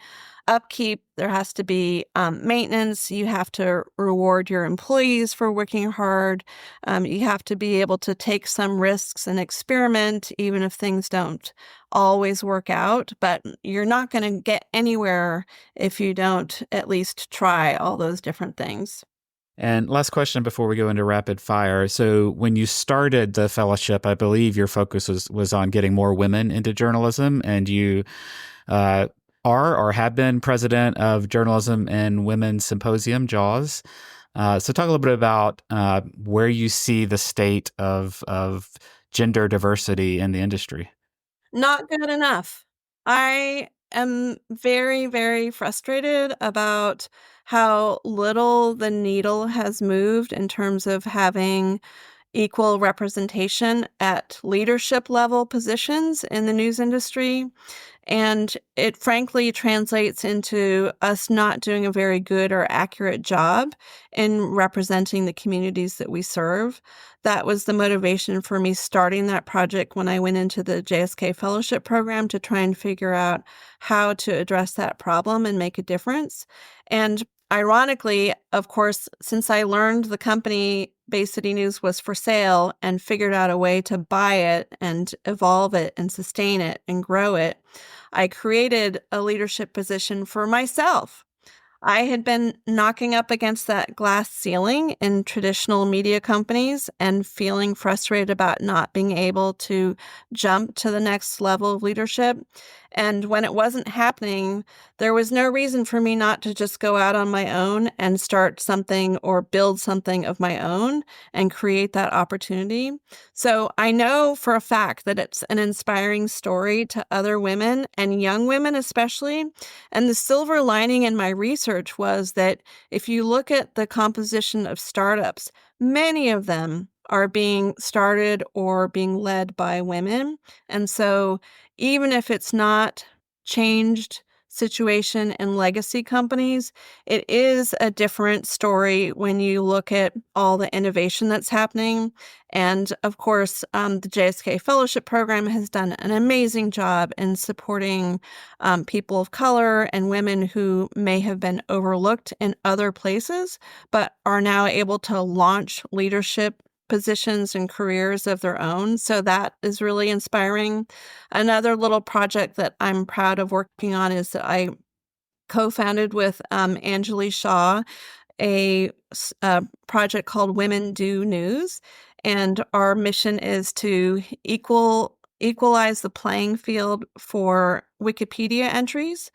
upkeep, there has to be maintenance. You have to reward your employees for working hard. You have to be able to take some risks and experiment, even if things don't always work out. But you're not going to get anywhere if you don't at least try all those different things. And last question before we go into rapid fire. So when you started the fellowship, I believe your focus was on getting more women into journalism, and you are or have been president of Journalism and Women's Symposium, JAWS. So talk a little bit about where you see the state of gender diversity in the industry. Not good enough. I am very, very frustrated about how little the needle has moved in terms of having equal representation at leadership level positions in the news industry. And it frankly translates into us not doing a very good or accurate job in representing the communities that we serve. That was the motivation for me starting that project when I went into the JSK Fellowship Program to try and figure out how to address that problem and make a difference. And ironically, of course, since I learned the company Bay City News was for sale and figured out a way to buy it and evolve it and sustain it and grow it, I created a leadership position for myself. I had been knocking up against that glass ceiling in traditional media companies and feeling frustrated about not being able to jump to the next level of leadership. And when it wasn't happening, there was no reason for me not to just go out on my own and start something or build something of my own and create that opportunity. So I know for a fact that it's an inspiring story to other women and young women especially. And the silver lining in my research was that if you look at the composition of startups, many of them are being started or being led by women. And so even if it's not changed situation in legacy companies, it is a different story when you look at all the innovation that's happening. And of course, the JSK Fellowship Program has done an amazing job in supporting people of color and women who may have been overlooked in other places, but are now able to launch leadership positions and careers of their own. So that is really inspiring. Another little project that I'm proud of working on is that I co-founded with Anjali Shah a project called Women Do News. And our mission is to equalize the playing field for Wikipedia entries.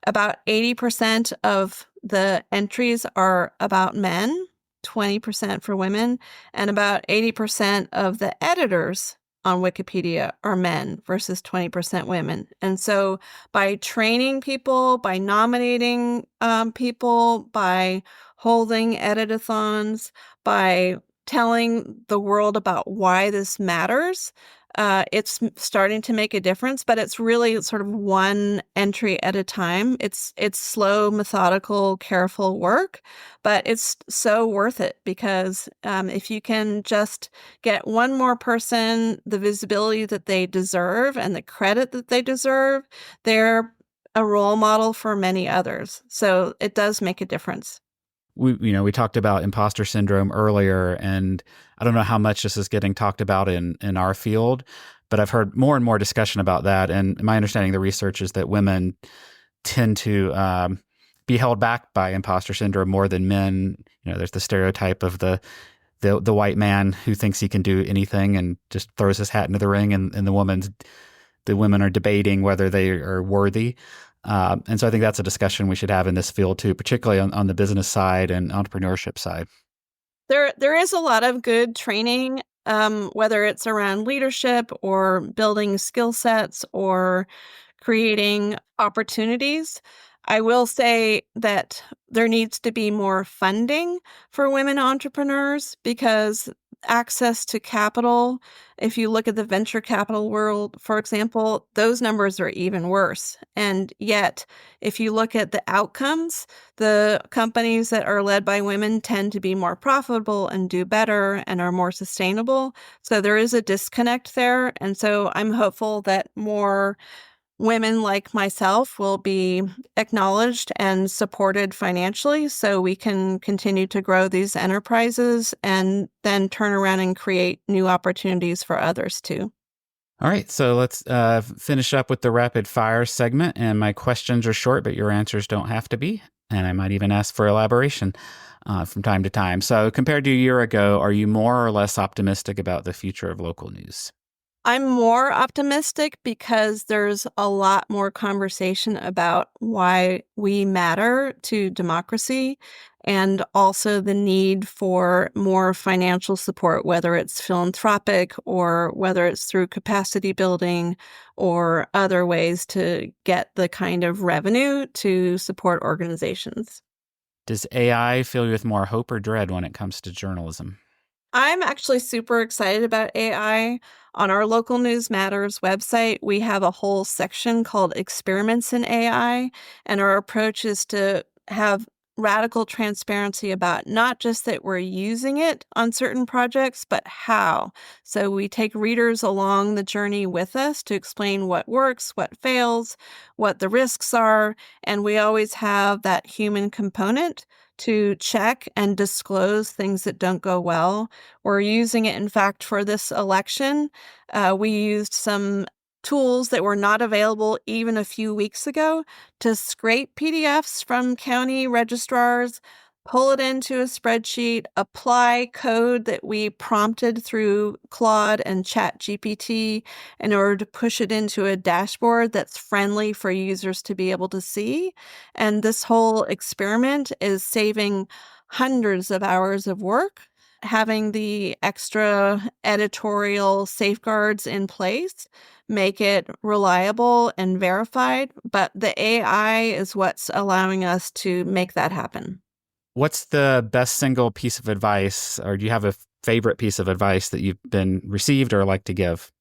About 80% of the entries are about men, 20% for women, and about 80% of the editors on Wikipedia are men versus 20% women. And so by training people, by nominating people, by holding editathons, by telling the world about why this matters, it's starting to make a difference, but it's really sort of one entry at a time. It's slow, methodical, careful work, but it's so worth it because if you can just get one more person the visibility that they deserve and the credit that they deserve, they're a role model for many others. So it does make a difference. we talked about imposter syndrome earlier, and I don't know how much this is getting talked about in our field, but I've heard more and more discussion about that. And my understanding of the research is that women tend to be held back by imposter syndrome more than men. There's the stereotype of the white man who thinks he can do anything and just throws his hat into the ring, and the women are debating whether they are worthy. And so I think that's a discussion we should have in this field too, particularly on the business side and entrepreneurship side. There is a lot of good training, whether it's around leadership or building skill sets or creating opportunities. I will say that there needs to be more funding for women entrepreneurs because access to capital, if you look at the venture capital world, for example, those numbers are even worse. And yet, if you look at the outcomes, the companies that are led by women tend to be more profitable and do better and are more sustainable. So there is a disconnect there. And so I'm hopeful that more women like myself will be acknowledged and supported financially so we can continue to grow these enterprises and then turn around and create new opportunities for others too. All right, so let's finish up with the rapid fire segment. And my questions are short, but your answers don't have to be. And I might even ask for elaboration from time to time. So compared to a year ago, are you more or less optimistic about the future of local news? I'm more optimistic because there's a lot more conversation about why we matter to democracy and also the need for more financial support, whether it's philanthropic or whether it's through capacity building or other ways to get the kind of revenue to support organizations. Does AI fill you with more hope or dread when it comes to journalism? I'm actually super excited about AI. On our Local News Matters website, we have a whole section called Experiments in AI, and our approach is to have radical transparency about not just that we're using it on certain projects, but how. So we take readers along the journey with us to explain what works, what fails, what the risks are, and we always have that human component to check and disclose things that don't go well. We're using it, in fact, for this election. We used some tools that were not available even a few weeks ago to scrape PDFs from county registrars, pull it into a spreadsheet, apply code that we prompted through Claude and ChatGPT in order to push it into a dashboard that's friendly for users to be able to see. And this whole experiment is saving hundreds of hours of work. Having the extra editorial safeguards in place make it reliable and verified, but the AI is what's allowing us to make that happen. What's the best single piece of advice, or do you have a favorite piece of advice that you've been received or like to give?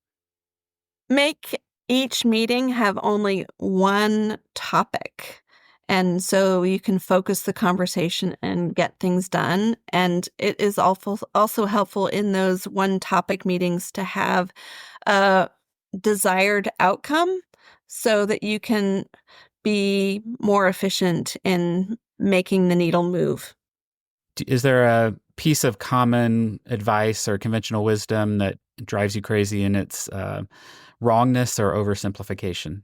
Make each meeting have only one topic. And so you can focus the conversation and get things done. And it is also helpful in those one topic meetings to have a desired outcome so that you can be more efficient in making the needle move. Is there a piece of common advice or conventional wisdom that drives you crazy in its wrongness or oversimplification?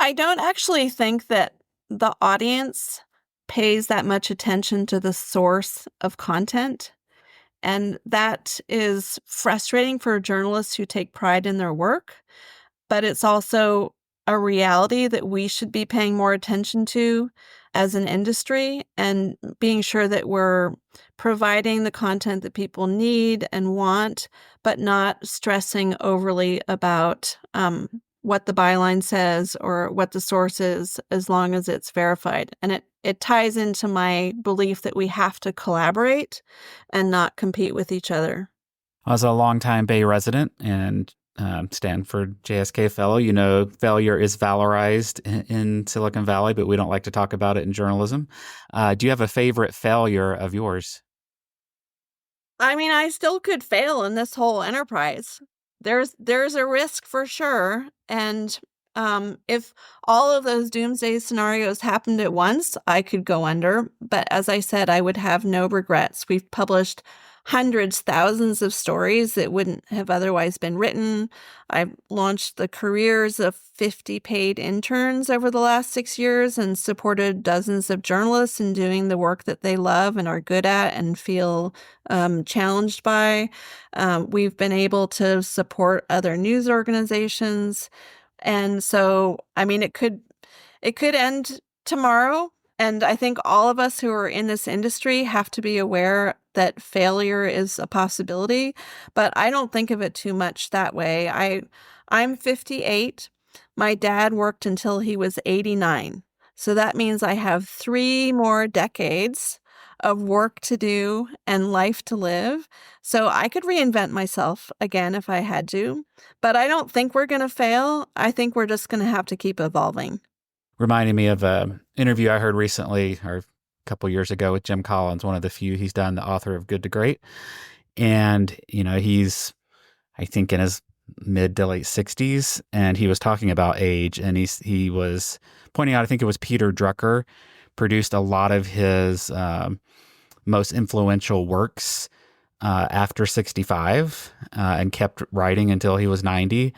I don't actually think that the audience pays that much attention to the source of content. And that is frustrating for journalists who take pride in their work. But it's also a reality that we should be paying more attention to as an industry and being sure that we're providing the content that people need and want, but not stressing overly about what the byline says or what the source is, as long as it's verified. And it ties into my belief that we have to collaborate and not compete with each other. I was a longtime Bay resident and Stanford JSK fellow. Failure is valorized in Silicon Valley, but we don't like to talk about it in journalism. Do you have a favorite failure of yours? I mean, I still could fail in this whole enterprise. There's a risk for sure, and If all of those doomsday scenarios happened at once, I could go under. But as I said, I would have no regrets. We've published hundreds, thousands of stories that wouldn't have otherwise been written. I've launched the careers of 50 paid interns over the last 6 years and supported dozens of journalists in doing the work that they love and are good at and feel challenged by. We've been able to support other news organizations. And so, I mean, it could end tomorrow. And I think all of us who are in this industry have to be aware that failure is a possibility, but I don't think of it too much that way. I'm 58. My dad worked until he was 89. So that means I have 3 more decades of work to do and life to live. So I could reinvent myself again if I had to, but I don't think we're going to fail. I think we're just going to have to keep evolving. Reminding me of an interview I heard recently or a couple years ago with Jim Collins, one of the few he's done, the author of Good to Great. And, he's, I think, in his mid to late 60s, and he was talking about age, and he was pointing out, I think it was Peter Drucker produced a lot of his most influential works after 65 and kept writing until he was 90.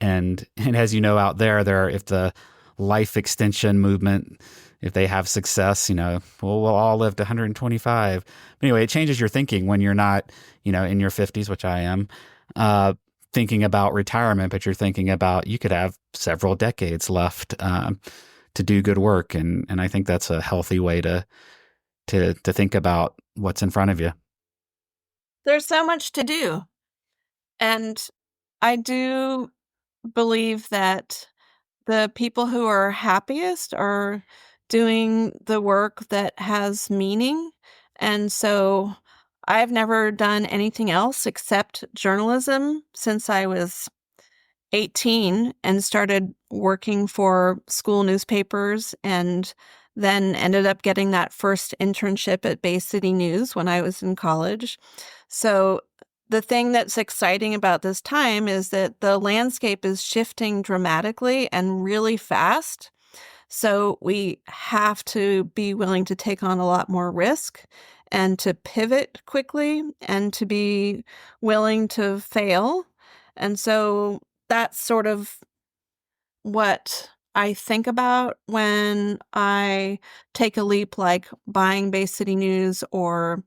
And as you know, out there, if the life extension movement, if they have success, we'll all live to 125. But anyway, it changes your thinking when you're not, in your 50s, which I am, thinking about retirement, but you're thinking about you could have several decades left to do good work. And I think that's a healthy way to think about what's in front of you. There's so much to do. And I do believe that the people who are happiest are doing the work that has meaning. And so I've never done anything else except journalism since I was 18 and started working for school newspapers, and then ended up getting that first internship at Bay City News when I was in college. So the thing that's exciting about this time is that the landscape is shifting dramatically and really fast. So we have to be willing to take on a lot more risk and to pivot quickly and to be willing to fail. And so that's sort of what I think about when I take a leap like buying Bay City News or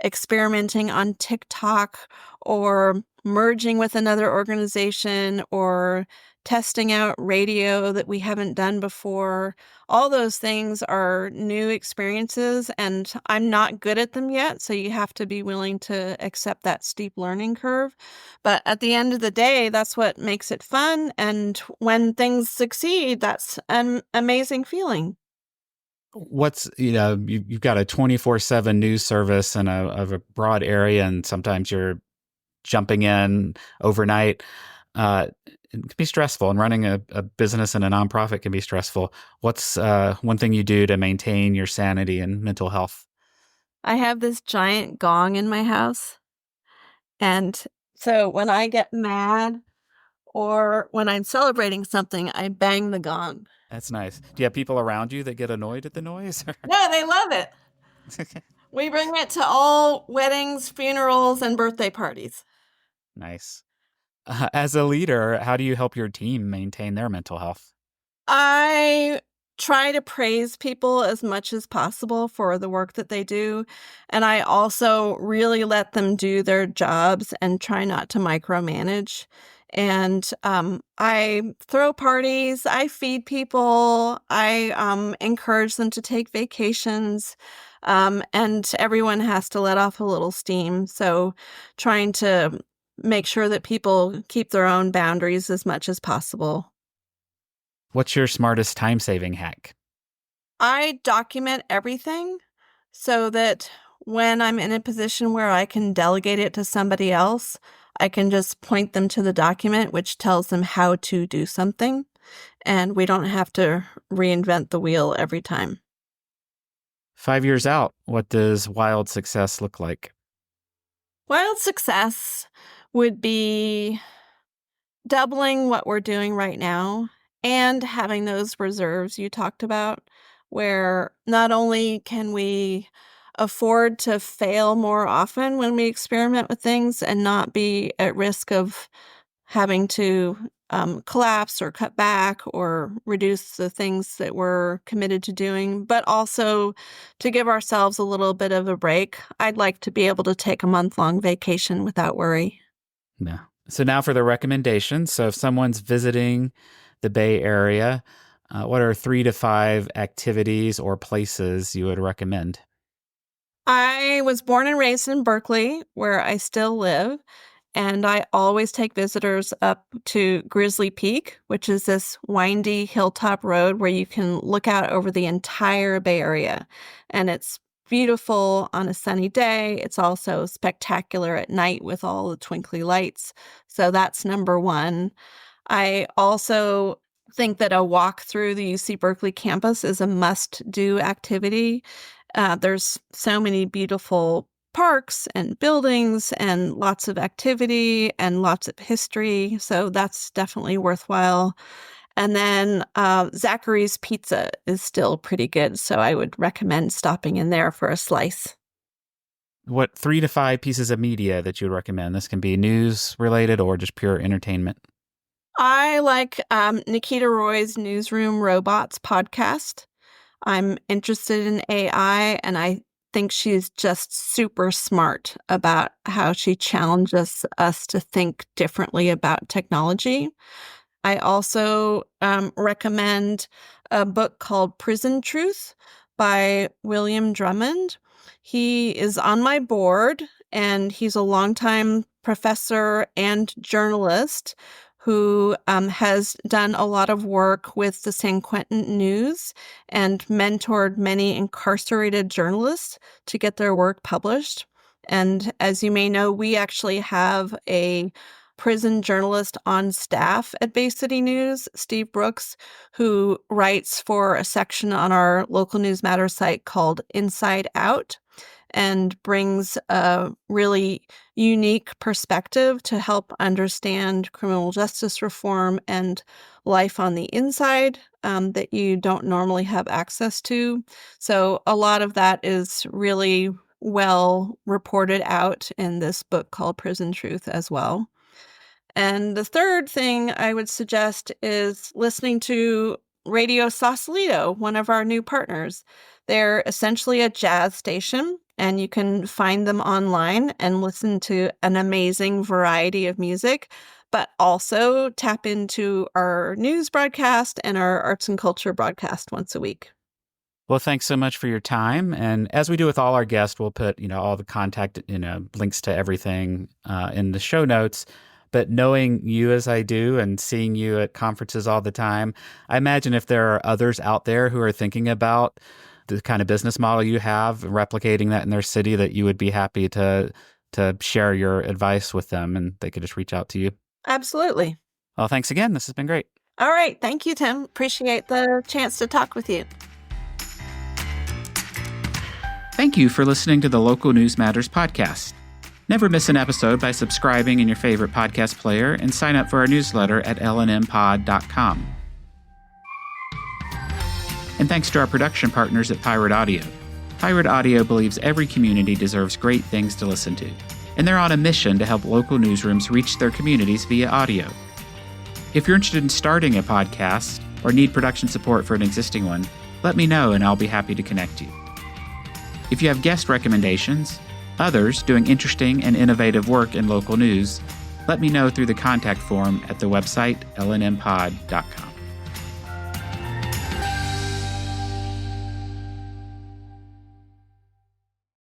experimenting on TikTok or merging with another organization or testing out radio that we haven't done before. All those things are new experiences, and I'm not good at them yet, so you have to be willing to accept that steep learning curve. But at the end of the day, that's what makes it fun, and when things succeed, that's an amazing feeling. What's, you've got a 24/7 news service and of a broad area, and sometimes you're jumping in overnight. It can be stressful, and running a business and a nonprofit can be stressful. What's one thing you do to maintain your sanity and mental health? I have this giant gong in my house, and so when I get mad or when I'm celebrating something, I bang the gong. That's nice. Do you have people around you that get annoyed at the noise? No, they love it. We bring it to all weddings, funerals, and birthday parties. Nice. As a leader, how do you help your team maintain their mental health? I try to praise people as much as possible for the work that they do. And I also really let them do their jobs and try not to micromanage. And I throw parties, I feed people, I encourage them to take vacations, and everyone has to let off a little steam. So trying to make sure that people keep their own boundaries as much as possible. What's your smartest time-saving hack? I document everything so that when I'm in a position where I can delegate it to somebody else, I can just point them to the document, which tells them how to do something, and we don't have to reinvent the wheel every time. 5 years out, what does wild success look like? Wild success would be doubling what we're doing right now and having those reserves you talked about, where not only can we afford to fail more often when we experiment with things and not be at risk of having to collapse or cut back or reduce the things that we're committed to doing, but also to give ourselves a little bit of a break. I'd like to be able to take a month-long vacation without worry. Yeah. So now for the recommendations. So if someone's visiting the Bay Area, what are 3 to 5 activities or places you would recommend? I was born and raised in Berkeley, where I still live, and I always take visitors up to Grizzly Peak, which is this windy hilltop road where you can look out over the entire Bay Area. And it's beautiful on a sunny day. It's also spectacular at night with all the twinkly lights. So that's number one. I also think that a walk through the UC Berkeley campus is a must-do activity. There's so many beautiful parks and buildings and lots of activity and lots of history. So that's definitely worthwhile. And then Zachary's Pizza is still pretty good. So I would recommend stopping in there for a slice. What 3 to 5 pieces of media that you would recommend? This can be news related or just pure entertainment. I like Nikita Roy's Newsroom Robots podcast. I'm interested in AI, and I think she's just super smart about how she challenges us to think differently about technology. I also recommend a book called Prison Truth by William Drummond. He is on my board, and he's a longtime professor and journalist who has done a lot of work with the San Quentin News and mentored many incarcerated journalists to get their work published. And as you may know, we actually have a prison journalist on staff at Bay City News, Steve Brooks, who writes for a section on our local News Matters site called Inside Out, and brings a really unique perspective to help understand criminal justice reform and life on the inside that you don't normally have access to. So a lot of that is really well reported out in this book called Prison Truth as well. And the third thing I would suggest is listening to Radio Sausalito, one of our new partners. They're essentially a jazz station, and you can find them online and listen to an amazing variety of music, but also tap into our news broadcast and our arts and culture broadcast once a week. Well, thanks so much for your time. And as we do with all our guests, we'll put, all the contact, links to everything in the show notes. But knowing you as I do and seeing you at conferences all the time, I imagine if there are others out there who are thinking about the kind of business model you have, replicating that in their city, that you would be happy to share your advice with them and they could just reach out to you. Absolutely. Well, thanks again. This has been great. All right. Thank you, Tim. Appreciate the chance to talk with you. Thank you for listening to the Local News Matters podcast. Never miss an episode by subscribing in your favorite podcast player and sign up for our newsletter at lnmpod.com. And thanks to our production partners at Pirate Audio. Pirate Audio believes every community deserves great things to listen to, and they're on a mission to help local newsrooms reach their communities via audio. If you're interested in starting a podcast or need production support for an existing one, let me know and I'll be happy to connect you. If you have guest recommendations, others doing interesting and innovative work in local news, let me know through the contact form at the website lnmpod.com.